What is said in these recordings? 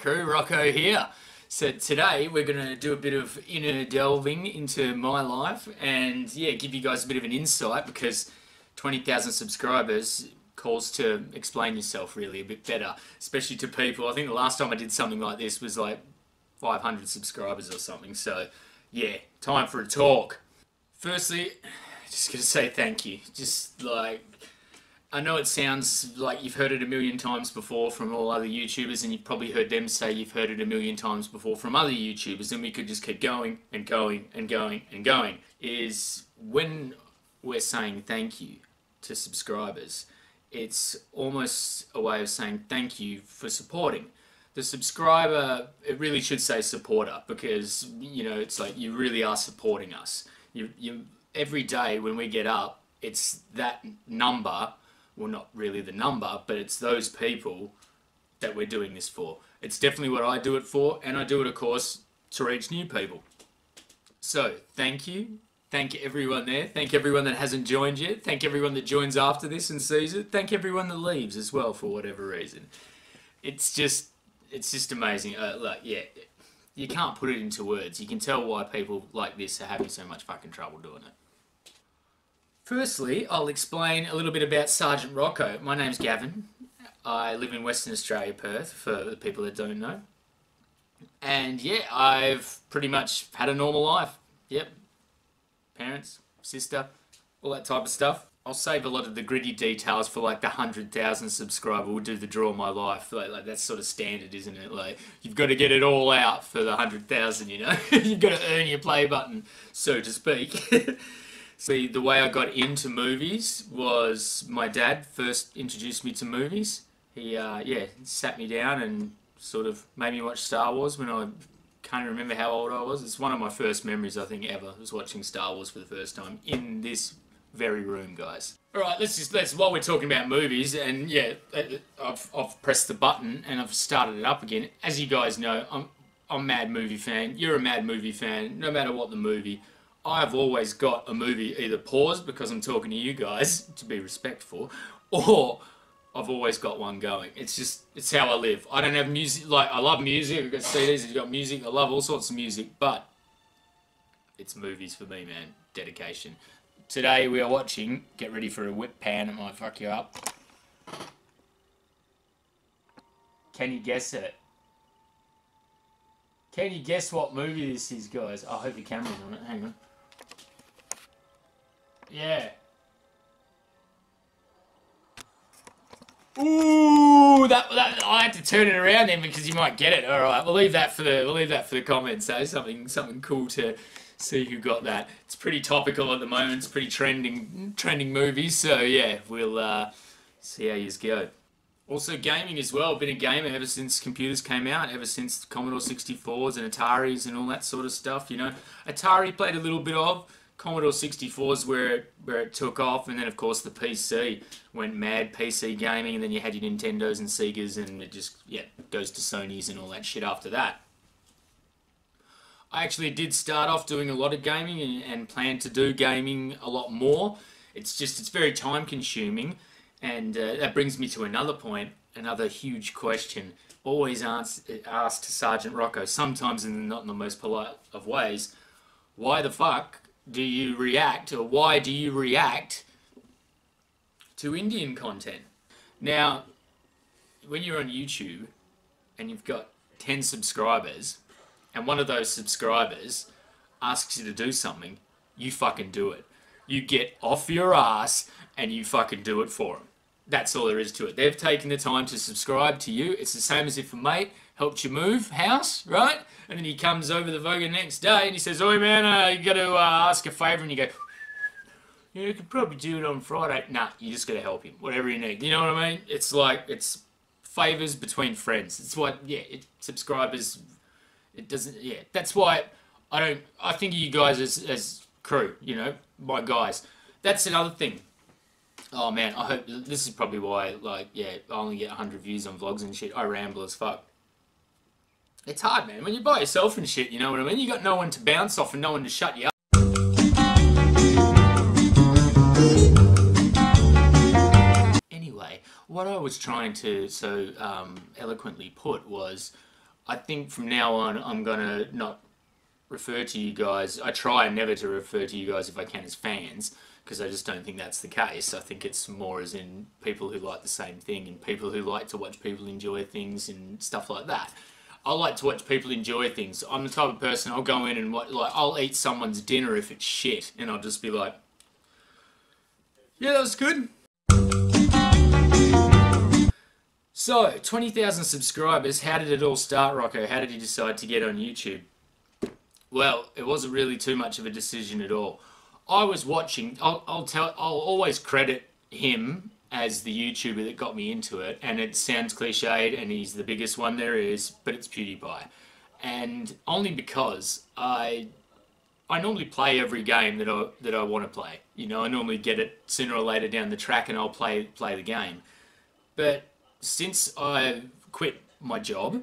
crew, Rocko here. So today we're going to do a bit of inner delving into my life and give you guys a bit of an insight because 20,000 subscribers calls to explain yourself really a bit better, especially to people. I think the last time I did something like this was like 500 subscribers or something. So yeah, time for a talk. Firstly, just going to say thank you. Just like, I know it sounds like you've heard it a million times before from all other YouTubers, and you've probably heard them say you've heard it a million times before from other YouTubers, and we could just keep going and going and going and going. Is when we're saying thank you to subscribers, it's almost a way of saying thank you for supporting. The subscriber, it really should say supporter, because, you know, it's like you really are supporting us. You every day when we get up, it's that number. Well, not really the number, but it's those people that we're doing this for. It's definitely what I do it for, and I do it, of course, to reach new people. So, thank you. Thank everyone there. Thank everyone that hasn't joined yet. Thank everyone that joins after this and sees it. Thank everyone that leaves as well for whatever reason. It's just amazing. You can't put it into words. You can tell why people like this are having so much fucking trouble doing it. Firstly, I'll explain a little bit about Sgt Rocko. My name's Gavin. I live in Western Australia, Perth, for the people that don't know. And yeah, I've pretty much had a normal life. Yep. Parents, sister, all that type of stuff. I'll save a lot of the gritty details for like the 100,000 subscriber. We'll do the draw of my life. Like that's sort of standard, isn't it? Like, you've got to get it all out for the 100,000, you know? You've got to earn your play button, so to speak. See, the way I got into movies was my dad first introduced me to movies. He, sat me down and sort of made me watch Star Wars when I can't remember how old I was. It's one of my first memories, I think, ever, was watching Star Wars for the first time in this very room, guys. All right, let's while we're talking about movies, and yeah, I've pressed the button and I've started it up again. As you guys know, I'm a mad movie fan. You're a mad movie fan. No matter what the movie, I've always got a movie either paused because I'm talking to you guys to be respectful, or I've always got one going. It's how I live. I don't have music. Like, I love music. I've got CDs. I've got music. I love all sorts of music, but it's movies for me, man. Dedication. Today we are watching, get ready for a whip pan, it might fuck you up. Can you guess it? Can you guess what movie this is, guys? I hope the camera's on it, hang on. Yeah. Ooh, that I had to turn it around then because you might get it. All right, we'll leave that for the comments. So something cool to see who got that. It's pretty topical at the moment. It's pretty trending movies. So yeah, we'll see how yous go. Also gaming as well. Been a gamer ever since computers came out. Ever since Commodore 64s and Ataris and all that sort of stuff. You know, Atari played a little bit of. Commodore 64s where it took off, and then of course the PC went mad, PC gaming, and then you had your Nintendos and Segas, and it just goes to Sony's and all that shit after that. I actually did start off doing a lot of gaming and plan to do gaming a lot more. It's very time consuming, and that brings me to another point, another huge question, always asked to Sgt Rocko, sometimes not in the most polite of ways. Why the fuck do you react, or why do you react to Indian content? Now, when you're on YouTube and you've got 10 subscribers and one of those subscribers asks you to do something, you fucking do it. You get off your ass and you fucking do it for them. That's all there is to it. They've taken the time to subscribe to you. It's the same as if a mate helped you move house, right? And then he comes over the Voga next day and he says, "Oi man, you got to ask a favour," and you go, "Yeah, you could probably do it on Friday." Nah, you just got to help him, whatever you need. You know what I mean? It's like, it's favours between friends. It's what, subscribers, it doesn't, that's why I think of you guys as crew, you know, my guys. That's another thing. Oh man, I hope, this is probably why, I only get 100 views on vlogs and shit. I ramble as fuck. It's hard, man. When you're by yourself and shit, you know what I mean? You got no one to bounce off and no one to shut you up. Anyway, what I was trying to so eloquently put was, I think from now on, I'm gonna not refer to you guys. I try never to refer to you guys if I can as fans, because I just don't think that's the case. I think it's more as in people who like the same thing and people who like to watch people enjoy things and stuff like that. I like to watch people enjoy things. I'm the type of person, I'll go in and I'll eat someone's dinner if it's shit, and I'll just be like, yeah, that was good. So, 20,000 subscribers. How did it all start, Rocko? How did you decide to get on YouTube? Well, it wasn't really too much of a decision at all. I was watching. I'll always credit him as the YouTuber that got me into it, and it sounds cliched, and he's the biggest one there is, but it's PewDiePie, and only because I normally play every game that I want to play. You know, I normally get it sooner or later down the track, and I'll play the game. But since I quit my job,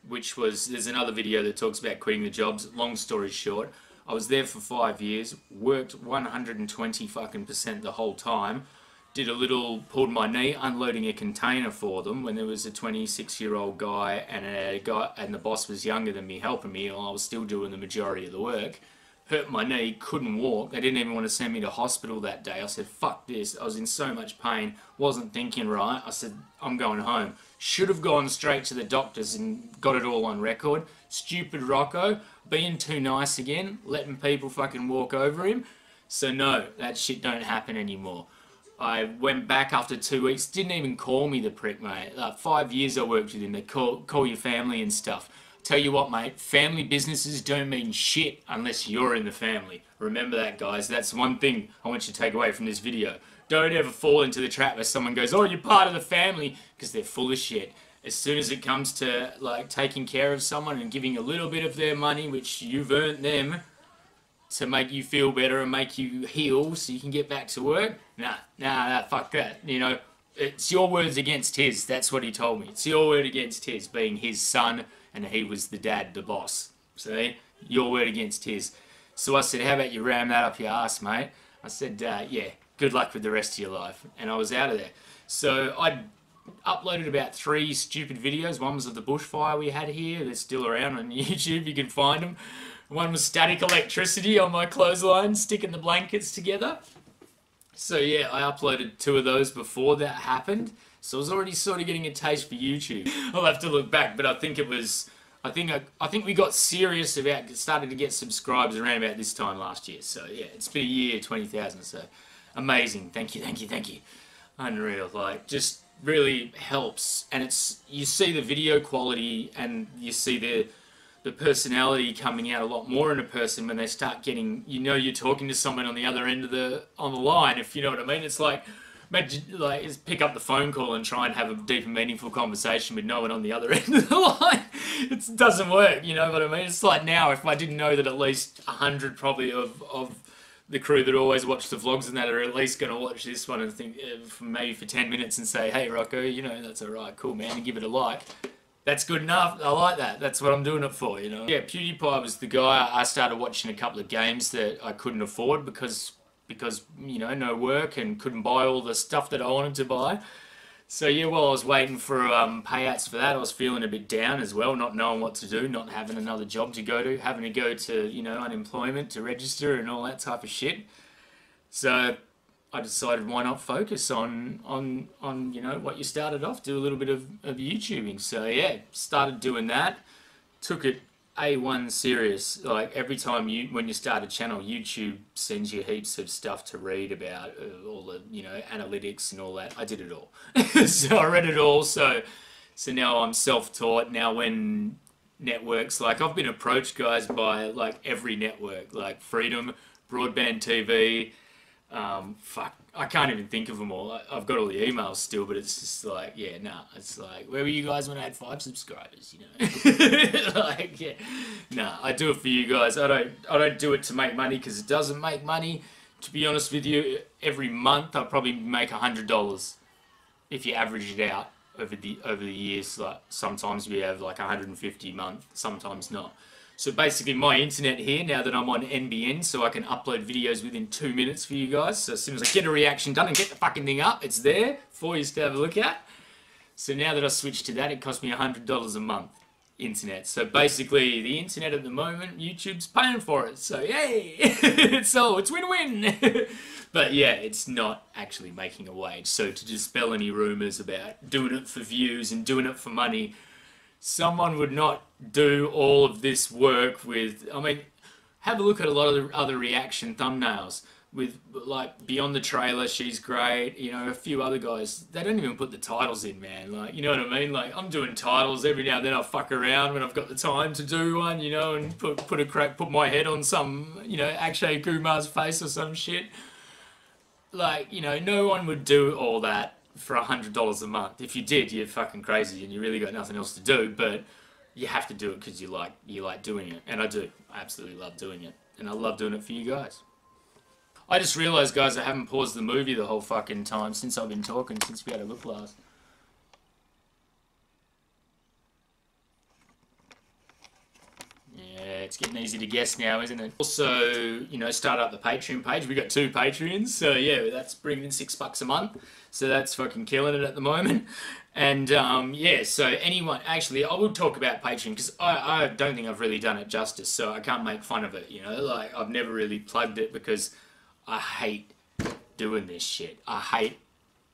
which was, there's another video that talks about quitting the jobs. Long story short, I was there for 5 years, worked 120 fucking % the whole time. Did a little, pulled my knee unloading a container for them when there was a 26-year-old guy and the boss was younger than me helping me, while I was still doing the majority of the work. Hurt my knee, couldn't walk. They didn't even want to send me to hospital that day. I said, fuck this. I was in so much pain, wasn't thinking right. I said, I'm going home. Should have gone straight to the doctors and got it all on record. Stupid Rocko, being too nice again, letting people fucking walk over him. So no, that shit don't happen anymore. I went back after 2 weeks, didn't even call me, the prick, mate. 5 years I worked with him. They call your family and stuff. Tell you what, mate, family businesses don't mean shit unless you're in the family. Remember that, guys. That's one thing I want you to take away from this video. Don't ever fall into the trap where someone goes, oh, you're part of the family, because they're full of shit. As soon as it comes to like taking care of someone and giving a little bit of their money, which you've earned them, to make you feel better and make you heal so you can get back to work, nah, fuck that. You know, it's your words against his. That's what he told me. It's your word against his, being his son, and he was the dad, the boss. See? Your word against his. So I said, how about you ram that up your ass, mate? I said, yeah, good luck with the rest of your life. And I was out of there. So I uploaded about 3 stupid videos. One was of the bushfire we had here. They're still around on YouTube. You can find them. One was static electricity on my clothesline, sticking the blankets together. So yeah, I uploaded 2 of those before that happened. So I was already sort of getting a taste for YouTube. I'll have to look back, but I think it was, I think we got serious about, started to get subscribers around about this time last year. So yeah, it's been a year, 20,000, so amazing. Thank you, thank you, thank you. Unreal, like, just really helps. And it's, you see the video quality and you see the personality coming out a lot more in a person when they start getting, you know, you're talking to someone on the other end of the line, if you know what I mean. It's like, imagine, like, just pick up the phone call and try and have a deep and meaningful conversation with no one on the other end of the line. It doesn't work, you know what I mean? It's like now, if I didn't know that at least 100 probably of the crew that always watch the vlogs and that are at least going to watch this one and think, maybe for 10 minutes and say, hey Rocko, you know, that's alright, cool man, and give it a like. That's good enough. I like that. That's what I'm doing it for, you know. Yeah, PewDiePie was the guy. I started watching a couple of games that I couldn't afford because you know, no work and couldn't buy all the stuff that I wanted to buy. So yeah, while I was waiting for payouts for that, I was feeling a bit down as well, not knowing what to do, not having another job to go to, having to go to, you know, unemployment to register and all that type of shit. So I decided, why not focus on you know, what you started off, do a little bit of YouTubing. So yeah, started doing that, took it A1 serious. Like every time when you start a channel, YouTube sends you heaps of stuff to read about, all the, you know, analytics and all that. I did it all. So I read it all. So now I'm self-taught. Now when networks, like I've been approached, guys, by like every network, like Freedom, Broadband TV, fuck, I can't even think of them all. I've got all the emails still, but it's just like, yeah, nah, it's like, where were you guys when I had 5 subscribers, you know? Like, yeah, nah, I do it for you guys. I don't do it to make money, because it doesn't make money. To be honest with you, every month I probably make $100 if you average it out over the years. Like sometimes we have like 150 a month, sometimes not. So basically my internet here, now that I'm on NBN, so I can upload videos within 2 minutes for you guys. So as soon as I get a reaction done and get the fucking thing up, it's there for you to have a look at. So now that I switched to that, it cost me $100 a month. internet. So basically, the internet at the moment, YouTube's paying for it. So yay! So it's win-win. But yeah, it's not actually making a wage. So to dispel any rumors about doing it for views and doing it for money, someone would not do all of this work with, I mean, have a look at a lot of the other reaction thumbnails with, like, Beyond the Trailer, she's great, you know, a few other guys, they don't even put the titles in, man, like, you know what I mean? Like, I'm doing titles every now and then. I fuck around when I've got the time to do one, you know, and put my head on some, you know, Akshay Kumar's face or some shit. Like, you know, no one would do all that for $100 a month. If you did, you're fucking crazy and you really got nothing else to do, but you have to do it because you like doing it. And I do. I absolutely love doing it. And I love doing it for you guys. I just realised, guys, I haven't paused the movie the whole fucking time since I've been talking, since we had a look last. Yeah, it's getting easy to guess now, isn't it? Also, you know, start up the Patreon page. We got 2 Patreons, so yeah, that's bringing in $6 a month. So that's fucking killing it at the moment. And yeah, so anyone, actually, I will talk about Patreon because I don't think I've really done it justice, so I can't make fun of it, you know? Like, I've never really plugged it because I hate doing this shit. I hate,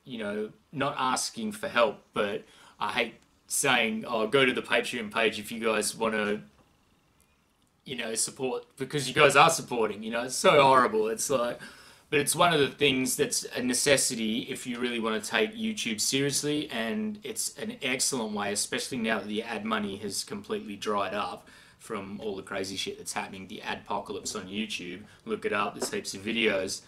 you know, not asking for help, but I hate saying, oh, go to the Patreon page if you guys want to, you know, support, because you guys are supporting, you know, it's so horrible. It's like, but it's one of the things that's a necessity if you really want to take YouTube seriously, and it's an excellent way, especially now that the ad money has completely dried up from all the crazy shit that's happening, the adpocalypse on YouTube. Look it up, there's heaps of videos.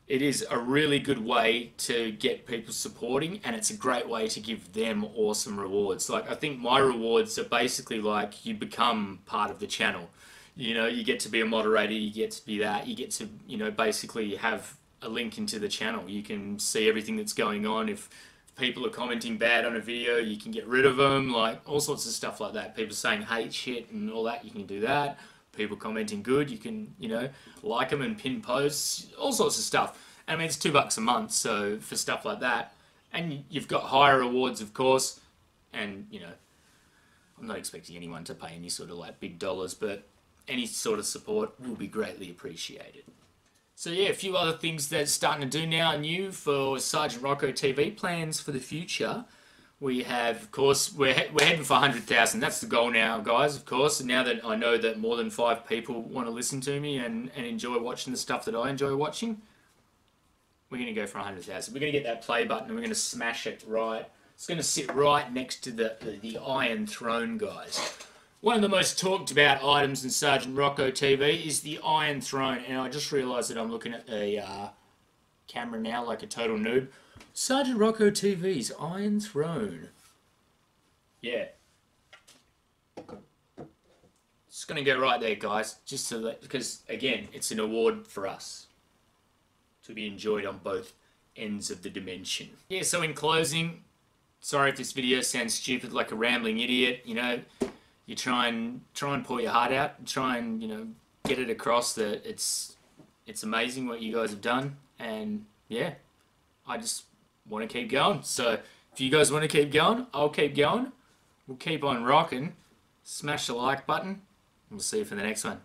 It is a really good way to get people supporting, and it's a great way to give them awesome rewards. Like, I think my rewards are basically like, you become part of the channel. You know, you get to be a moderator, you get to be that, you get to, you know, basically have a link into the channel. You can see everything that's going on. If people are commenting bad on a video, you can get rid of them, like all sorts of stuff like that. People saying hate shit and all that, you can do that. People commenting good, you can, you know, like them and pin posts, all sorts of stuff. And I mean, it's $2 a month, so for stuff like that. And you've got higher rewards, of course, and, you know, I'm not expecting anyone to pay any sort of like big dollars, but any sort of support will be greatly appreciated. So yeah, a few other things that's starting to do now new for Sgt Rocko TV plans for the future. We have, of course, we're heading for 100,000. That's the goal now, guys, of course. And now that I know that more than 5 people want to listen to me and enjoy watching the stuff that I enjoy watching, we're going to go for 100,000. We're going to get that play button and we're going to smash it right. It's going to sit right next to the Iron Throne, guys. One of the most talked about items in Sgt Rocko TV is the Iron Throne, and I just realised that I'm looking at the camera now like a total noob. Sgt Rocko TV's Iron Throne. Yeah. It's going to go right there, guys, just so that, because, again, it's an award for us to be enjoyed on both ends of the dimension. Yeah, so in closing, sorry if this video sounds stupid like a rambling idiot, you know. You try and pour your heart out, try and, you know, get it across that it's amazing what you guys have done, and yeah, I just want to keep going. So if you guys want to keep going, I'll keep going. We'll keep on rocking. Smash the like button, and we'll see you for the next one.